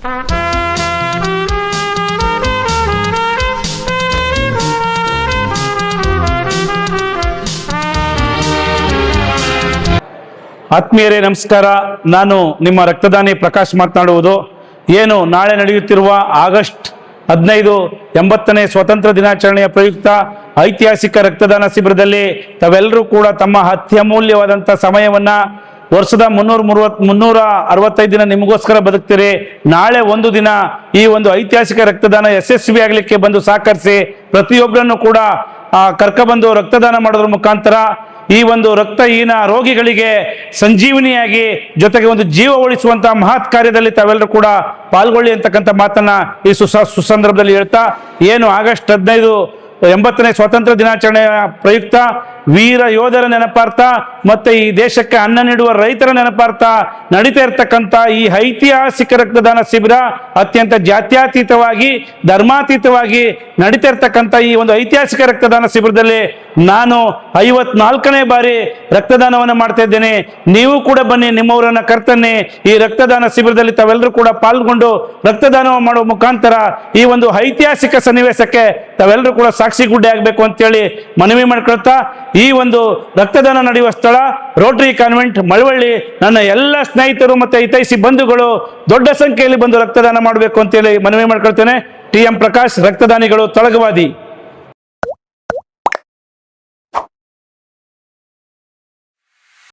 ಆತ್ಮೀಯರೇ ನಮಸ್ಕಾರ. ನಾನು ನಿಮ್ಮ ರಕ್ತದಾನಿ ಪ್ರಕಾಶ್ ಮಾತನಾಡುವುದು. ಏನು ನಾಳೆ ನಡೆಯುತ್ತಿರುವ ಆಗಸ್ಟ್ 15 80ನೇ ಸ್ವಾತಂತ್ರ್ಯ ದಿನಾಚರಣೆಯ ಪ್ರಯುಕ್ತ ಐತಿಹಾಸಿಕ ರಕ್ತದಾನ ಶಿಬಿರದಲ್ಲಿ ತಾವೆಲ್ಲರೂ ಕೂಡ ತಮ್ಮ ಅತ್ಯಮೂಲ್ಯವಾದಂಥ ಸಮಯವನ್ನು ವರ್ಷದ 365 ದಿನ ನಿಮಗೋಸ್ಕರ ಬದುಕ್ತೀರಿ. ನಾಳೆ ಒಂದು ದಿನ ಈ ಒಂದು ಐತಿಹಾಸಿಕ ರಕ್ತದಾನ ಯಶಸ್ವಿ ಆಗಲಿಕ್ಕೆ ಬಂದು ಸಹಕರಿಸಿ. ಪ್ರತಿಯೊಬ್ಬರನ್ನು ಕೂಡ ಕರ್ಕೊಬಂದು ರಕ್ತದಾನ ಮಾಡೋದ್ರ ಮುಖಾಂತರ ಈ ಒಂದು ರಕ್ತಹೀನ ರೋಗಿಗಳಿಗೆ ಸಂಜೀವನಿಯಾಗಿ ಜೊತೆಗೆ ಒಂದು ಜೀವ ಉಳಿಸುವಂತಹ ಮಹತ್ ಕಾರ್ಯದಲ್ಲಿ ತಾವೆಲ್ಲರೂ ಕೂಡ ಪಾಲ್ಗೊಳ್ಳಿ ಅಂತಕ್ಕಂಥ ಮಾತನ್ನ ಈ ಸುಸಂದರ್ಭದಲ್ಲಿ ಹೇಳ್ತಾ, ಏನು ಆಗಸ್ಟ್ 15 80ನೇ ಸ್ವಾತಂತ್ರ್ಯ ದಿನಾಚರಣೆಯ ಪ್ರಯುಕ್ತ ವೀರ ಯೋಧರ ನೆನಪಾರ್ಥ ಮತ್ತೆ ಈ ದೇಶಕ್ಕೆ ಅನ್ನ ನೀಡುವ ರೈತರ ನೆನಪಾರ್ಥ ನಡೀತಾ ಇರತಕ್ಕಂಥ ಈ ಐತಿಹಾಸಿಕ ರಕ್ತದಾನ ಶಿಬಿರ ಅತ್ಯಂತ ಜಾತ್ಯತೀತವಾಗಿ ಧರ್ಮಾತೀತವಾಗಿ ನಡೀತಾ ಇರತಕ್ಕಂಥ ಈ ಒಂದು ಐತಿಹಾಸಿಕ ರಕ್ತದಾನ ಶಿಬಿರದಲ್ಲಿ ನಾನು 54ನೇ ಬಾರಿ ರಕ್ತದಾನವನ್ನು ಮಾಡ್ತಾ ಇದ್ದೇನೆ. ನೀವು ಕೂಡ ಬನ್ನಿ, ನಿಮ್ಮವರನ್ನ ಕರ್ತನ್ನಿ. ಈ ರಕ್ತದಾನ ಶಿಬಿರದಲ್ಲಿ ತಾವೆಲ್ಲರೂ ಕೂಡ ಪಾಲ್ಗೊಂಡು ರಕ್ತದಾನ ಮಾಡುವ ಮುಖಾಂತರ ಈ ಒಂದು ಐತಿಹಾಸಿಕ ಸನ್ನಿವೇಶಕ್ಕೆ ತಾವೆಲ್ಲರೂ ಕೂಡ ಸಾಕ್ಷಿಗುಡ್ಡೆ ಆಗಬೇಕು ಅಂತೇಳಿ ಮನವಿ ಮಾಡ್ಕೊಳ್ತಾ, ಈ ಒಂದು ರಕ್ತದಾನ ನಡೆಯುವ ಸ್ಥಳ ರೋಟರಿ ಕಾನ್ವೆಂಟ್ ಮಳವಳ್ಳಿ. ನನ್ನ ಎಲ್ಲ ಸ್ನೇಹಿತರು ಮತ್ತೆ ಹಿತೈಷಿ ಬಂಧುಗಳು ದೊಡ್ಡ ಸಂಖ್ಯೆಯಲ್ಲಿ ಬಂದು ರಕ್ತದಾನ ಮಾಡಬೇಕು ಅಂತೇಳಿ ಮನವಿ ಮಾಡ್ಕೊಳ್ತೇನೆ. TM ಪ್ರಕಾಶ್, ರಕ್ತದಾನಿಗಳು, ತಳಗವಾದಿ.